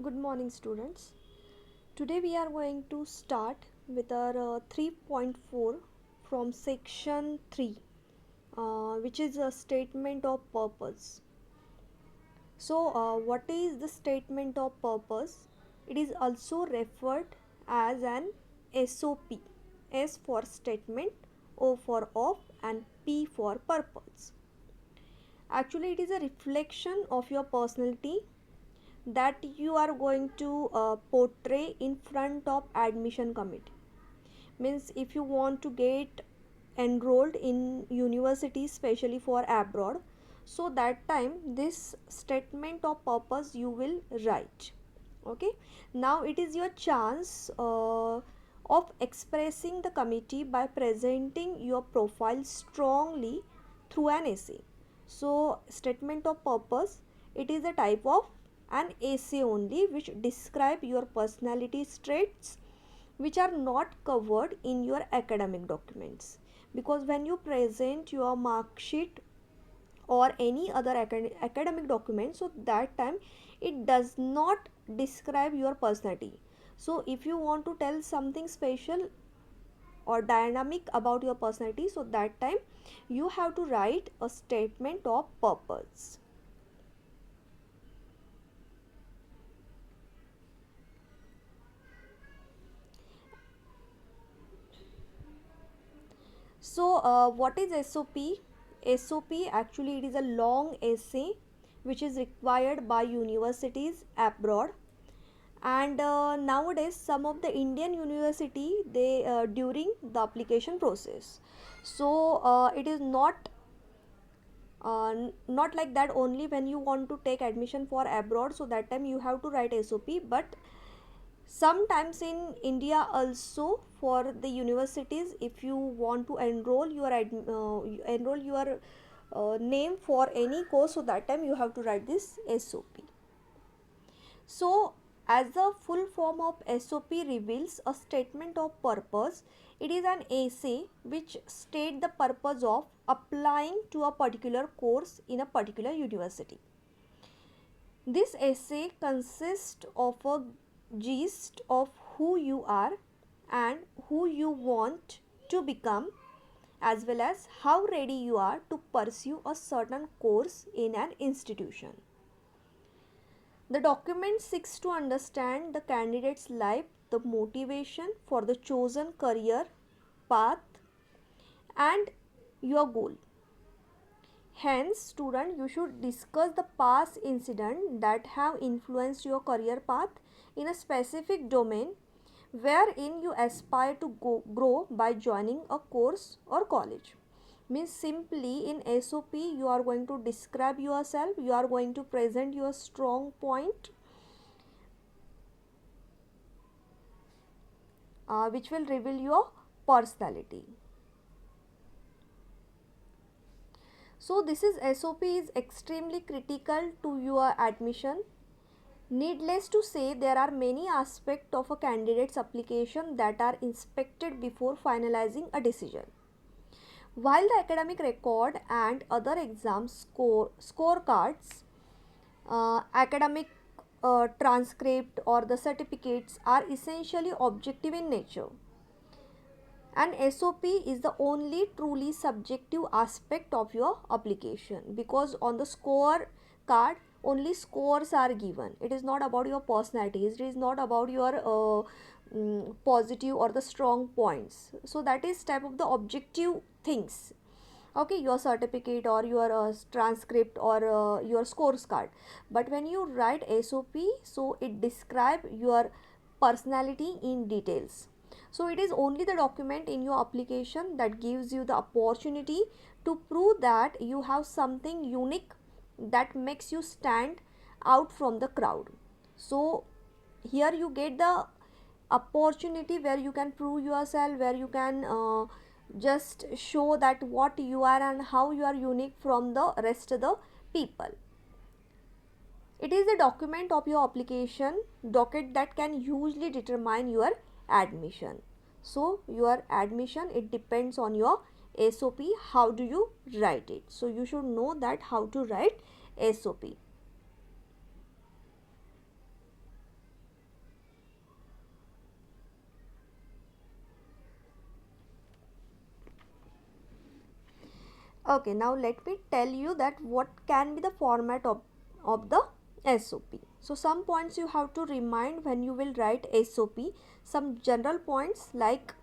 Good morning, students. Today we are going to start with our 3.4 from section 3, which is a statement of purpose. So, what is the statement of purpose? It is also referred as an SOP. S for statement, O for of, and P for purpose. Actually, it is a reflection of your personality that you are going to portray in front of admission committee. Means if you want to get enrolled in university, especially for abroad, so that time this statement of purpose you will write. Okay, now it is your chance of expressing the committee by presenting your profile strongly through an essay. So statement of purpose, it is a type of an essay only which describe your personality traits which are not covered in your academic documents, because when you present your mark sheet or any other academic document, so that time it does not describe your personality. So if you want to tell something special or dynamic about your personality, so that time you have to write a statement of purpose. So, what is SOP? SOP actually it is a long essay which is required by universities abroad, and nowadays some of the Indian university they during the application process. So, it is not like that only when you want to take admission for abroad, so that time you have to write SOP, but sometimes in India also for the universities, if you want to enroll your name for any course, so that time you have to write this SOP. So as the full form of SOP reveals a statement of purpose, it is an essay which state the purpose of applying to a particular course in a particular university. This essay consists of a gist of who you are and who you want to become, as well as how ready you are to pursue a certain course in an institution. The document seeks to understand the candidate's life, the motivation for the chosen career path, and your goal. Hence, student, you should discuss the past incident that have influenced your career path in a specific domain wherein you aspire to grow by joining a course or college. Means simply in SOP you are going to describe yourself, you are going to present your strong point, which will reveal your personality. So this is SOP is extremely critical to your admission. Needless to say, there are many aspects of a candidate's application that are inspected before finalizing a decision. While the academic record and other exam scorecards, academic transcript or the certificates are essentially objective in nature, and SOP is the only truly subjective aspect of your application, because on the score card only scores are given. It is not about your personality, it is not about your positive or the strong points. So that is type of the objective things. Okay, your certificate or your transcript or your scores card. But when you write SOP, so it describe your personality in details. So it is only the document in your application that gives you the opportunity to prove that you have something unique that makes you stand out from the crowd. So here you get the opportunity where you can prove yourself, where you can just show that what you are and how you are unique from the rest of the people. It is a document of your application docket that can hugely determine your admission. So your admission, it depends on your SOP, how do you write it. So you should know that how to write SOP. Okay, now let me tell you that what can be the format of the SOP. So some points you have to remind when you will write SOP. Some general points like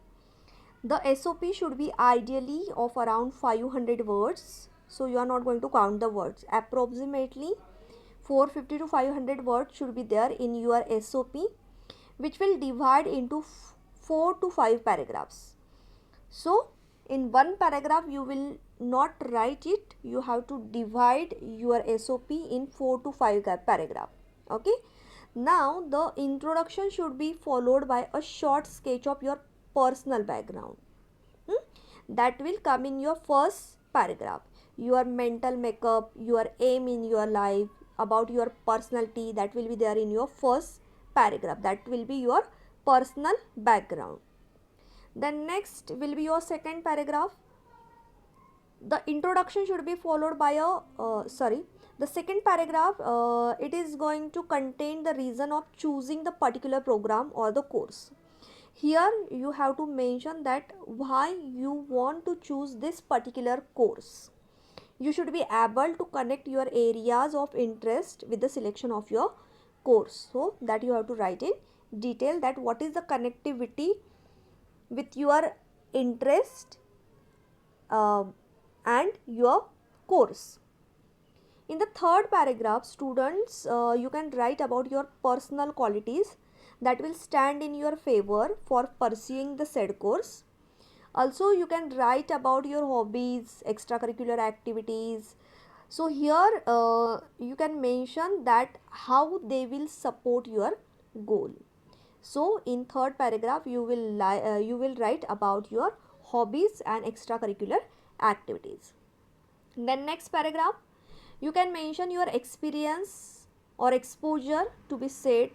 the SOP should be ideally of around 500 words. So you are not going to count the words. Approximately 450 to 500 words should be there in your SOP, which will divide into 4 to 5 paragraphs. So in one paragraph you will not write it, you have to divide your SOP in 4 to 5 paragraph. Okay, now the introduction should be followed by a short sketch of your personal background. That will come in your first paragraph. Your mental makeup, your aim in your life, about your personality, that will be there in your first paragraph. That will be your personal background. Then next will be your second paragraph. The introduction should be followed by a the second paragraph, it is going to contain the reason of choosing the particular program or the course. Here you have to mention that why you want to choose this particular course. You should be able to connect your areas of interest with the selection of your course, so that you have to write in detail that what is the connectivity with your interest uh, and your course. In the third paragraph, students, you can write about your personal qualities that will stand in your favor for pursuing the said course. Also you can write about your hobbies, extracurricular activities. So here you can mention that how they will support your goal. So in third paragraph you will write about your hobbies and extracurricular activities. Then next paragraph, you can mention your experience or exposure to be said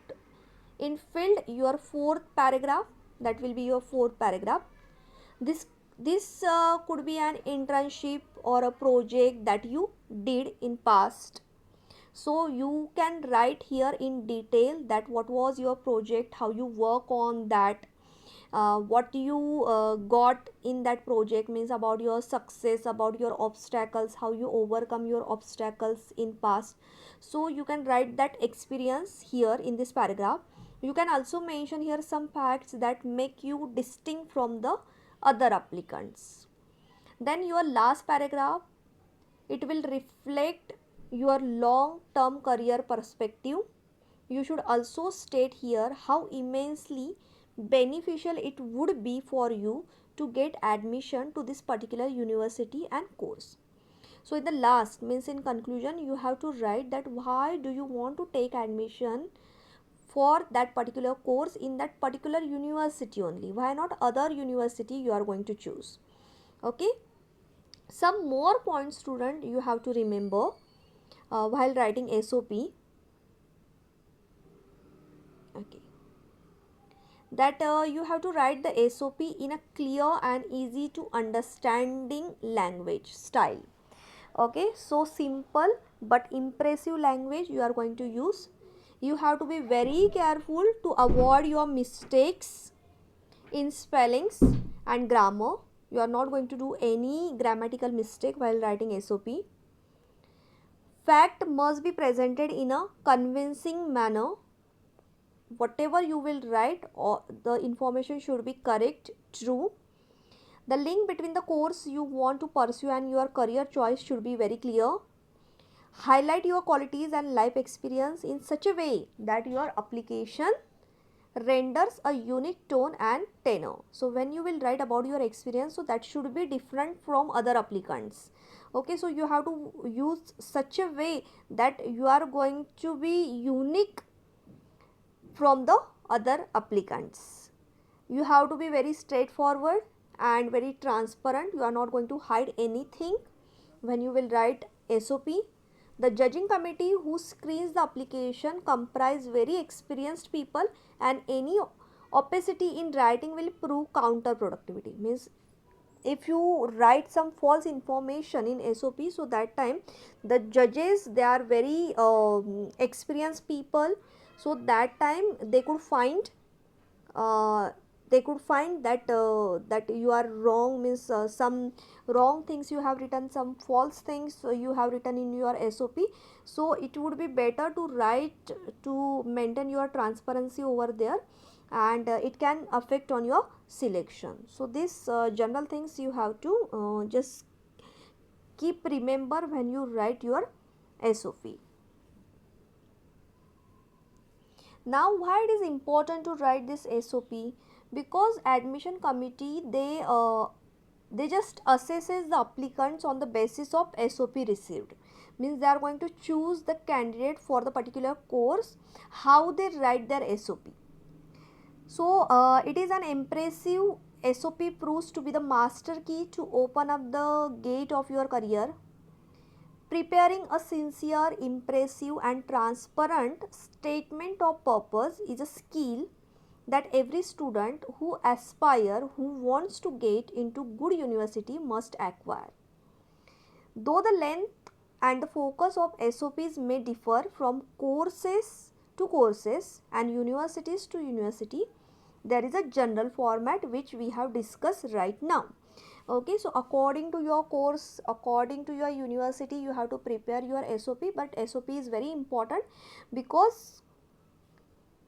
in filled your fourth paragraph. That will be your fourth paragraph. This could be an internship or a project that you did in past. So you can write here in detail that what was your project, how you work on that, what you got in that project, means about your success, about your obstacles, how you overcome your obstacles in past. So you can write that experience here in this paragraph. You can also mention here some facts that make you distinct from the other applicants. Then your last paragraph, it will reflect your long term career perspective. You should also state here how immensely beneficial it would be for you to get admission to this particular university and course. So in the last, means in conclusion, you have to write that why do you want to take admission for that particular course in that particular university only, why not other university you are going to choose. Okay, some more points student you have to remember while writing SOP. Okay, that you have to write the SOP in a clear and easy to understanding language style. Okay, so simple but impressive language you are going to use. You have to be very careful to avoid your mistakes in spellings and grammar. You are not going to do any grammatical mistake while writing SOP. Fact must be presented in a convincing manner. Whatever you will write, or the information should be correct, true. The link between the course you want to pursue and your career choice should be very clear. Highlight your qualities and life experience in such a way that your application renders a unique tone and tenor. So when you will write about your experience, so that should be different from other applicants. Okay, so you have to use such a way that you are going to be unique from the other applicants. You have to be very straightforward and very transparent. You are not going to hide anything when you will write SOP. The judging committee who screens the application comprise very experienced people, and any opacity in writing will prove counterproductivity. Means if you write some false information in SOP, so that time the judges, they are very experienced people, so that time they could find they could find that that you are wrong, means some wrong things you have written, some false things you have written in your SOP. So it would be better to write, to maintain your transparency over there, and it can affect on your selection. So these general things you have to just keep remember when you write your SOP. Now why it is important to write this SOP? Because admission committee, they just assesses the applicants on the basis of SOP received, means they are going to choose the candidate for the particular course, how they write their SOP. So it is an impressive SOP proves to be the master key to open up the gate of your career. Preparing a sincere, impressive, and transparent statement of purpose is a skill that every student who aspire, who wants to get into good university must acquire. Though the length and the focus of SOPs may differ from courses to courses and universities to university, there is a general format which we have discussed right now. Okay, so according to your course, according to your university, you have to prepare your SOP, but SOP is very important because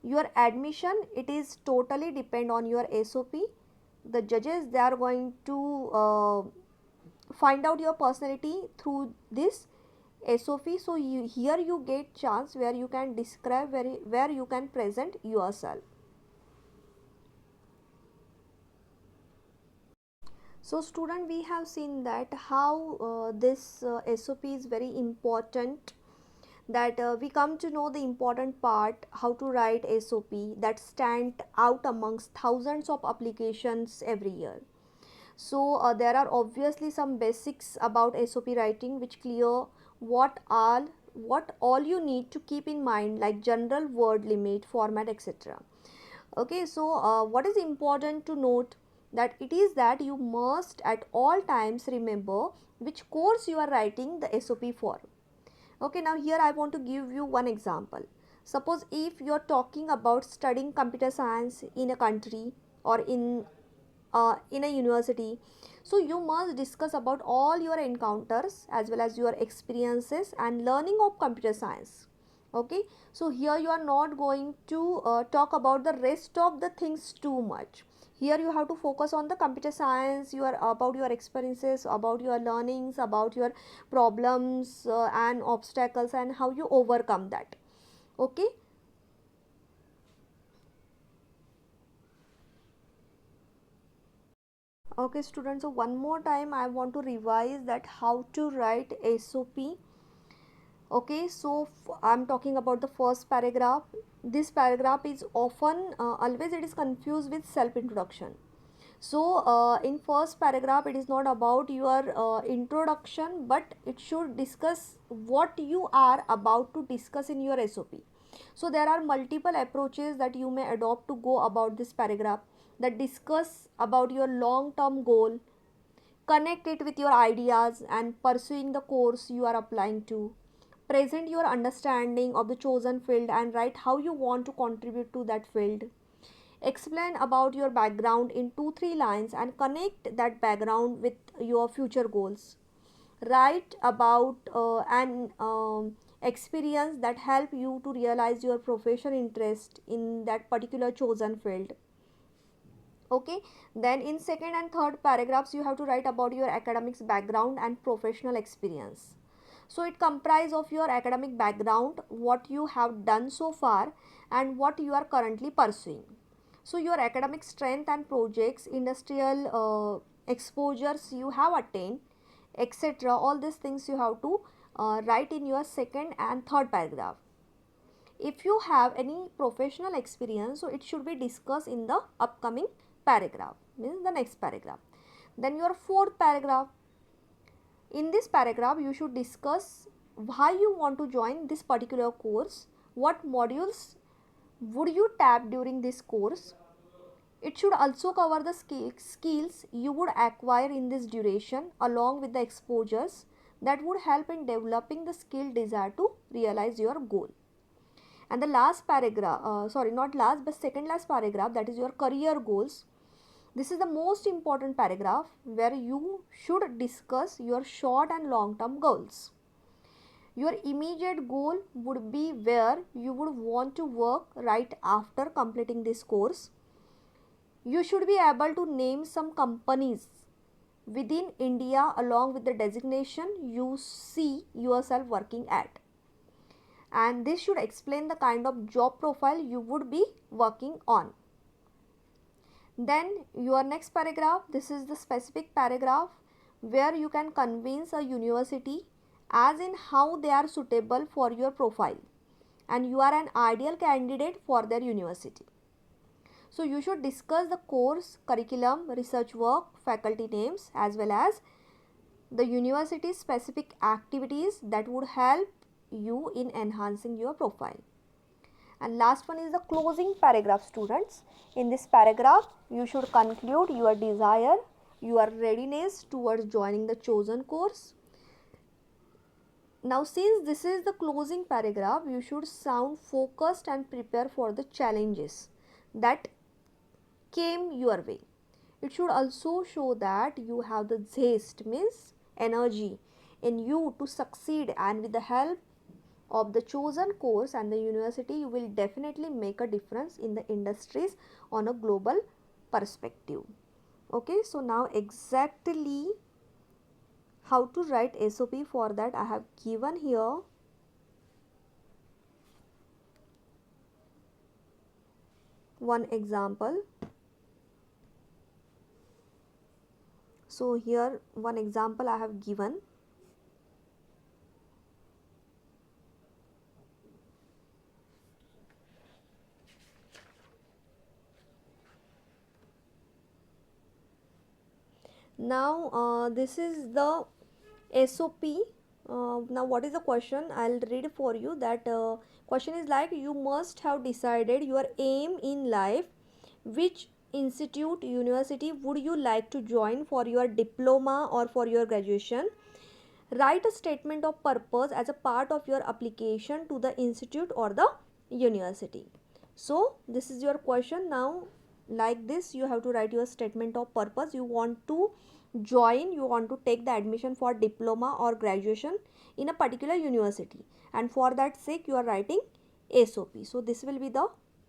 your admission, it is totally depend on your SOP. The judges, they are going to find out your personality through this SOP. So here you get chance where you can describe, where you can present yourself. So student, we have seen that how this SOP is very important, that we come to know the important part how to write SOP that stand out amongst thousands of applications every year. So there are obviously some basics about SOP writing which clear what all you need to keep in mind, like general word limit, format, etc. Okay, so what is important to note, that it is that you must at all times remember which course you are writing the SOP for. Okay, now here I want to give you one example. Suppose if you are talking about studying computer science in a country or in a university, so you must discuss about all your encounters as well as your experiences and learning of computer science. Okay, so here you are not going to talk about the rest of the things too much. Here you have to focus on the computer science, your about your experiences, about your learnings, about your problems and obstacles, and how you overcome that. Okay. Okay students, so one more time I want to revise that how to write SOP. Okay, so I'm talking about the first paragraph. This paragraph is often always it is confused with self introduction. So in first paragraph it is not about your introduction, but it should discuss what you are about to discuss in your SOP. So there are multiple approaches that you may adopt to go about this paragraph, that discuss about your long term goal, connect it with your ideas and pursuing the course you are applying to, present your understanding of the chosen field and write how you want to contribute to that field, explain about your background in 2 3 lines and connect that background with your future goals, write about an experience that help you to realize your professional interest in that particular chosen field. Okay, then in second and third paragraphs you have to write about your academics background and professional experience. So it comprises of your academic background, what you have done so far and what you are currently pursuing. So your academic strength and projects, industrial exposures you have attained, etc. All these things you have to write in your second and third paragraph. If you have any professional experience, so it should be discussed in the upcoming paragraph, means the next paragraph. Then your fourth paragraph, in this paragraph you should discuss why you want to join this particular course, what modules would you tap during this course. It should also cover the skills you would acquire in this duration along with the exposures that would help in developing the skill desired to realize your goal. And the last paragraph, sorry, not last but second last paragraph, that is your career goals. This is the most important paragraph where you should discuss your short and long term goals. Your immediate goal would be where you would want to work right after completing this course. You should be able to name some companies within India along with the designation you see yourself working at. And this should explain the kind of job profile you would be working on. Then your next paragraph, this is the specific paragraph where you can convince a university as in how they are suitable for your profile and you are an ideal candidate for their university. So you should discuss the course, curriculum, research work, faculty names as well as the university specific activities that would help you in enhancing your profile. And last one is the closing paragraph, students. In this paragraph, you should conclude your desire, your readiness towards joining the chosen course. Now, since this is the closing paragraph, you should sound focused and prepare for the challenges that came your way. It should also show that you have the zest, means energy in you to succeed, and with the help of the chosen course and the university, you will definitely make a difference in the industries on a global perspective. Okay, so now exactly how to write SOP, for that I have given here one example. So here one example I have given. Now this is the SOP. Now what is the question? I'll read for you. That question is like, you must have decided your aim in life. Which institute, university would you like to join for your diploma or for your graduation? Write a statement of purpose as a part of your application to the institute or the university. So this is your question. Now like this you have to write your statement of purpose. You want to join, you want to take the admission for diploma or graduation in a particular university, and for that sake you are writing SOP. So this will be the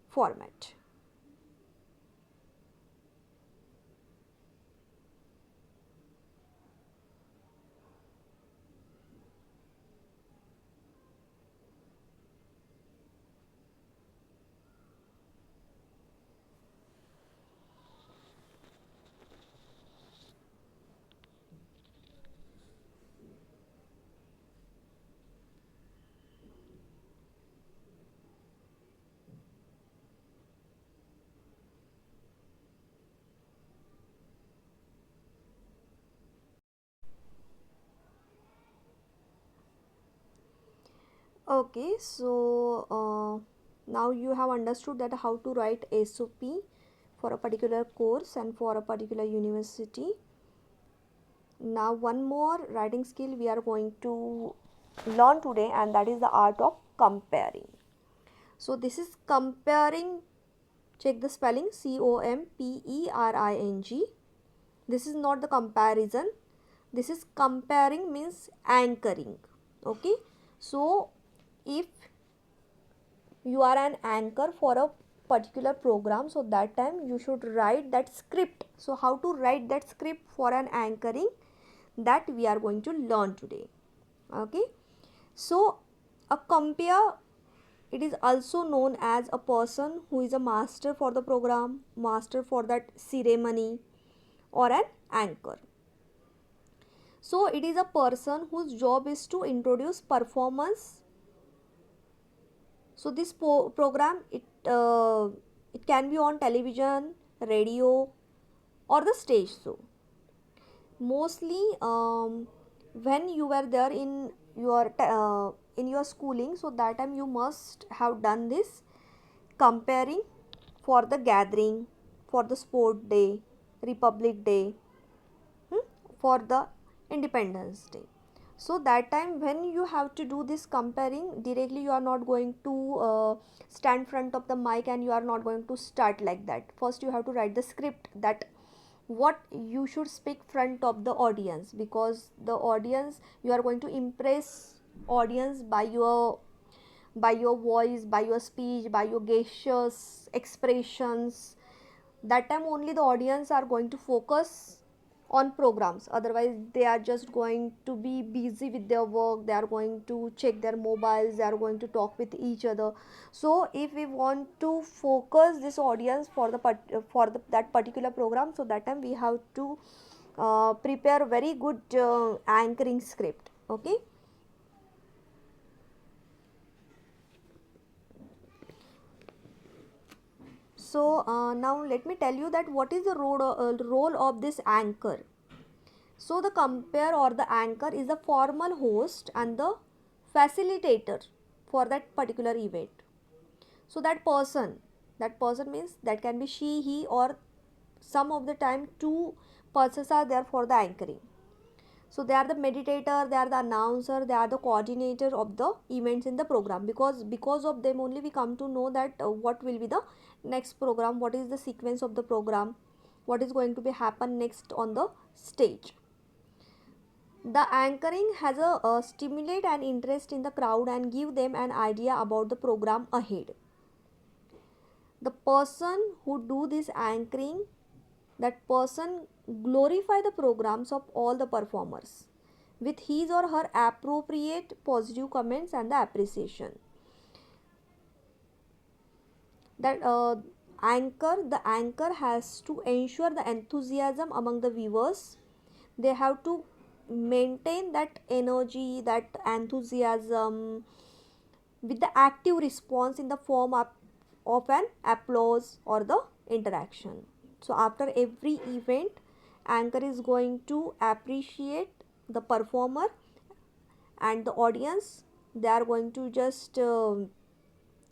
format. Okay, so now you have understood that how to write SOP for a particular course and for a particular university. Now one more writing skill we are going to learn today, and that is the art of comparing. So this is comparing. Check the spelling, COMPERING. This is not the comparison. This is comparing, means anchoring. Okay, so if you are an anchor for a particular program, so that time you should write that script. So how to write that script for an anchoring, that we are going to learn today. Okay, so a compare, it is also known as a person who is a master for the program, master for that ceremony, or an anchor. So it is a person whose job is to introduce performance. So this program, it can be on television, radio, or the stage show. Mostly when you were there in your schooling, so that time you must have done this comparing for the gathering, for the sport day, Republic Day, for the Independence Day. So that time when you have to do this comparing directly, you are not going to stand front of the mic and you are not going to start like that. First you have to write the script, that what you should speak front of the audience, because the audience, you are going to impress audience by your voice, by your speech, by your gestures, expressions. That time only the audience are going to focus on programs, otherwise they are just going to be busy with their work, they are going to check their mobiles, they are going to talk with each other. So if we want to focus this audience for that particular program, so that time we have to prepare very good anchoring script. Okay. So now let me tell you that what is the role of this anchor. So the compare or the anchor is the formal host and the facilitator for that particular event. So that person means that can be she, he, or some of the time two persons are there for the anchoring. So they are the meditator, they are the announcer, they are the coordinator of the events in the program, because of them only we come to know that what will be the next program, what is the sequence of the program, what is going to be happen next on the stage. The anchoring has a stimulate an interest in the crowd and give them an idea about the program ahead. The person who do this anchoring, that person glorify the programs of all the performers with his or her appropriate positive comments and the appreciation. That the anchor has to ensure the enthusiasm among the viewers. They have to maintain that energy, that enthusiasm with the active response in the form of an applause or the interaction. So after every event, anchor is going to appreciate the performer and the audience. They are going to just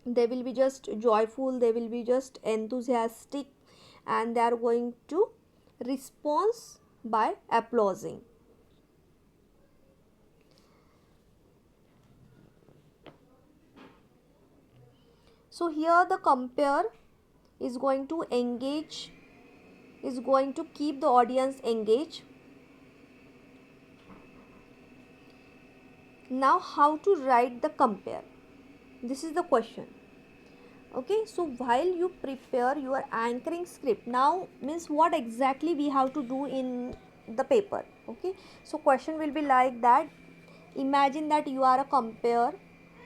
they will be just joyful, they will be just enthusiastic, and they are going to respond by applauding. So here the compare is going to engage, is going to keep the audience engaged. Now how to write the compare, this is the question. Okay, so while you prepare your anchoring script, now means what exactly we have to do in the paper. Okay, so question will be like that: imagine that you are a compare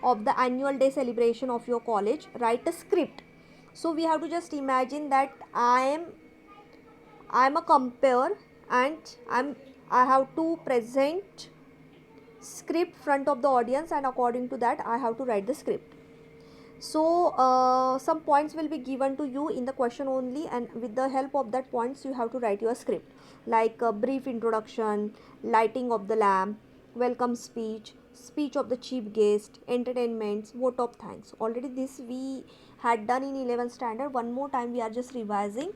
of the annual day celebration of your college, write a script. So we have to just imagine that I am a compare, and I have to present script front of the audience, and according to that I have to write the script. So some points will be given to you in the question only, and with the help of that points you have to write your script, like a brief introduction, lighting of the lamp, welcome speech, speech of the chief guest, entertainments, vote of thanks. Already this we had done in 11th standard. One more time we are just revising.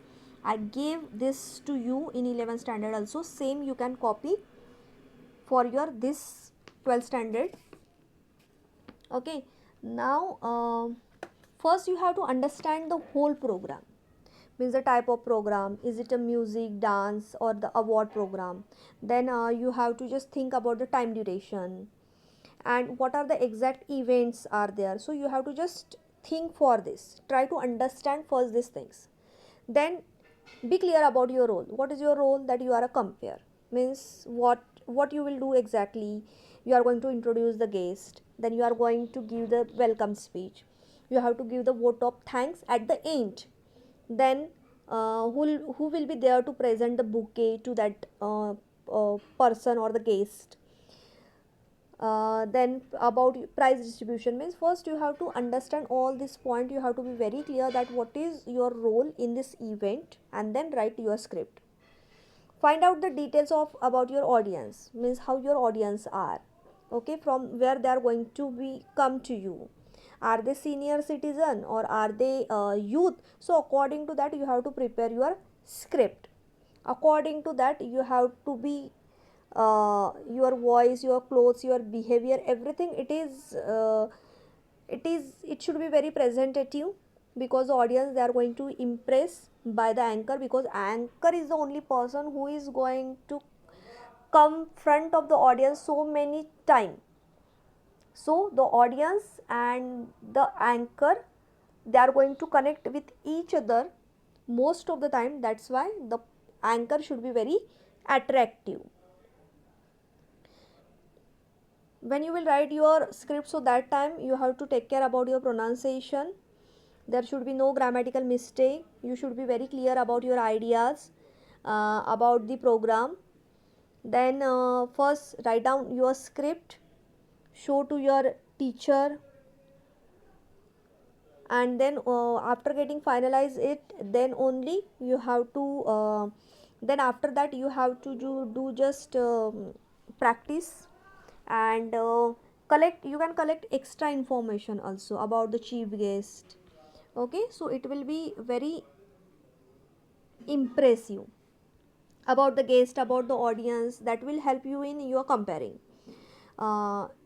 I gave this to you in 11th standard also, same you can copy for your this 12th standard. Okay. Now first you have to understand the whole program, means the type of program, is it a music, dance, or the award program. Then you have to just think about the time duration and what are the exact events are there. So you have to just think for this, try to understand first these things. Then be clear about your role. What is your role? That you are a compare, means what you will do exactly. You are going to introduce the guest, then you are going to give the welcome speech, you have to give the vote of thanks at the end. Then who will be there to present the bouquet to that person or the guest. Then about prize distribution, means first you have to understand all this point, you have to be very clear that what is your role in this event, and then write your script. Find out the details of about your audience, means how your audience are. Okay, from where they are going to be come to you, are they senior citizen or are they youth. So according to that you have to prepare your script. According to that you have to be your voice, your clothes, your behavior, everything, it should be very presentative. because the audience, they are going to impress by the anchor, because anchor is the only person who is going to come front of the audience so many time. So the audience and the anchor, they are going to connect with each other most of the time. That's why the anchor should be very attractive. When you will write your script, so that time you have to take care about your pronunciation. There should be no grammatical mistake. You should be very clear about your ideas, about the program. Then first write down your script, show to your teacher, and then after getting finalize it, then only you have to then after that you have to do just practice, and collect, you can collect extra information also about the chief guest. Okay, so it will be very impressive about the guest, about the audience, that will help you in your comparing.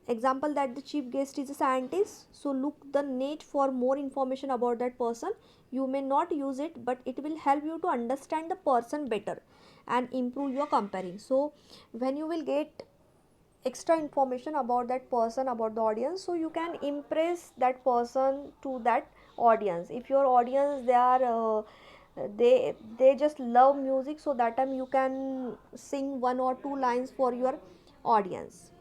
Example, that the chief guest is a scientist, so look the net for more information about that person. You may not use it, but it will help you to understand the person better and improve your comparing. So when you will get extra information about that person, about the audience, so you can impress that person to that audience. If your audience, they are they just love music, so that time you can sing one or two lines for your audience.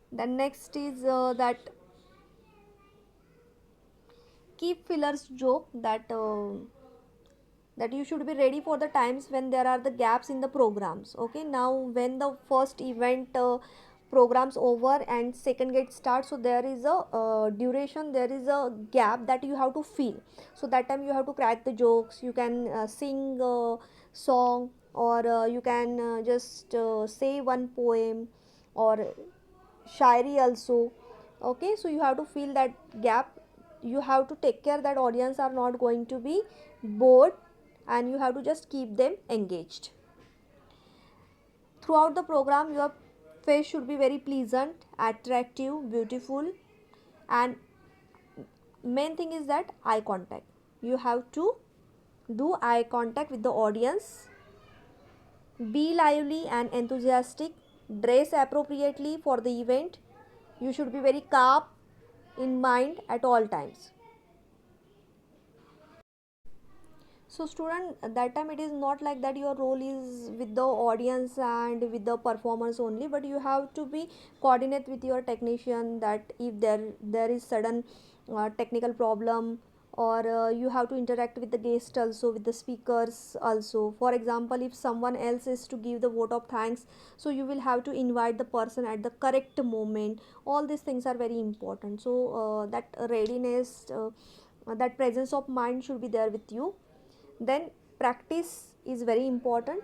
Then next is that keep fillers joke, that you should be ready for the times when there are the gaps in the programs. Okay, now when the first event programs over and second gets start, so there is a duration, there is a gap that you have to fill. So that time you have to crack the jokes, you can sing a song, or you can just say one poem or shairi also. Okay, so you have to fill that gap. You have to take care that audience are not going to be bored, and you have to just keep them engaged throughout the program. Your face should be very pleasant, attractive, beautiful, and main thing is that eye contact. You have to do eye contact with the audience. Be lively and enthusiastic. Dress appropriately for the event. You should be very calm in mind at all times. So student, at that time it is not like that your role is with the audience and with the performance only, but you have to be coordinate with your technician, that if there is sudden technical problem, or you have to interact with the guest also, with the speakers also. For example, if someone else is to give the vote of thanks, so you will have to invite the person at the correct moment. All these things are very important. So that readiness, that presence of mind should be there with you. Then practice is very important.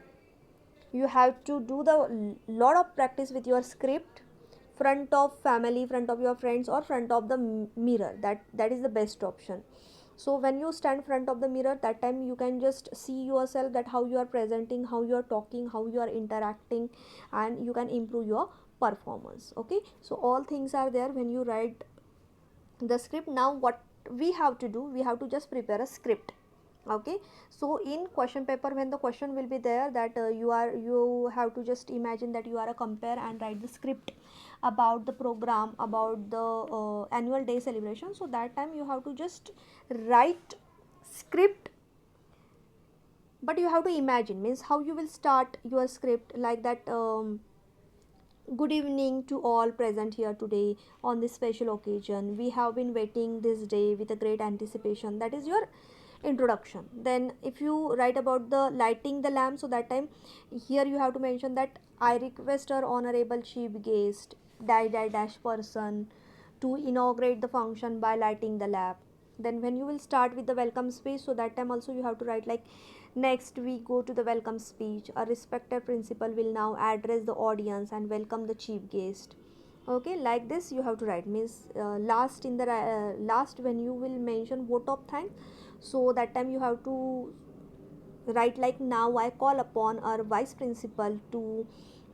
You have to do the lot of practice with your script, front of family, front of your friends, or front of the mirror. That is the best option. So when you stand front of the mirror, that time you can just see yourself, that how you are presenting, how you are talking, how you are interacting, and you can improve your performance. Okay, so all things are there when you write the script. Now what we have to do, we have to just prepare a script. Okay, so in question paper, when the question will be there, that you have to just imagine that you are a compare and write the script about the program, about the annual day celebration. So that time you have to just write script, but you have to imagine, means how you will start your script, like that good evening to all present here today on this special occasion. We have been waiting this day with a great anticipation. That is your introduction. Then if you write about the lighting the lamp, so that time here you have to mention that I request our honorable chief guest dash person to inaugurate the function by lighting the lamp. Then when you will start with the welcome speech, so that time also you have to write like, next we go to the welcome speech. A respected principal will now address the audience and welcome the chief guest. Okay, like this you have to write, means last in the last when you will mention vote of thanks, so that time you have to write like, now I call upon our vice principal to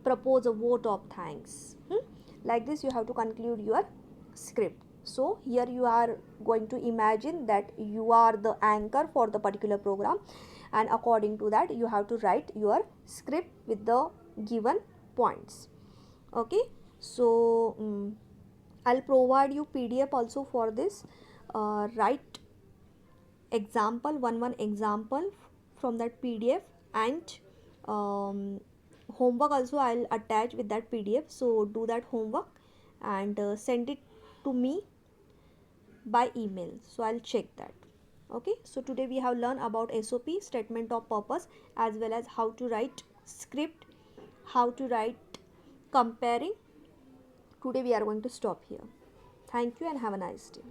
propose a vote of thanks. Like this you have to conclude your script. So here you are going to imagine that you are the anchor for the particular program, and according to that you have to write your script with the given points. Okay, so I'll provide you PDF also for this. Write example, one example from that PDF, and um, homework also I'll attach with that PDF. So do that homework and send it to me by email, so I'll check that. Okay, so today we have learned about SOP, statement of purpose, as well as how to write script, how to write comparing. Today we are going to stop here. Thank you and have a nice day.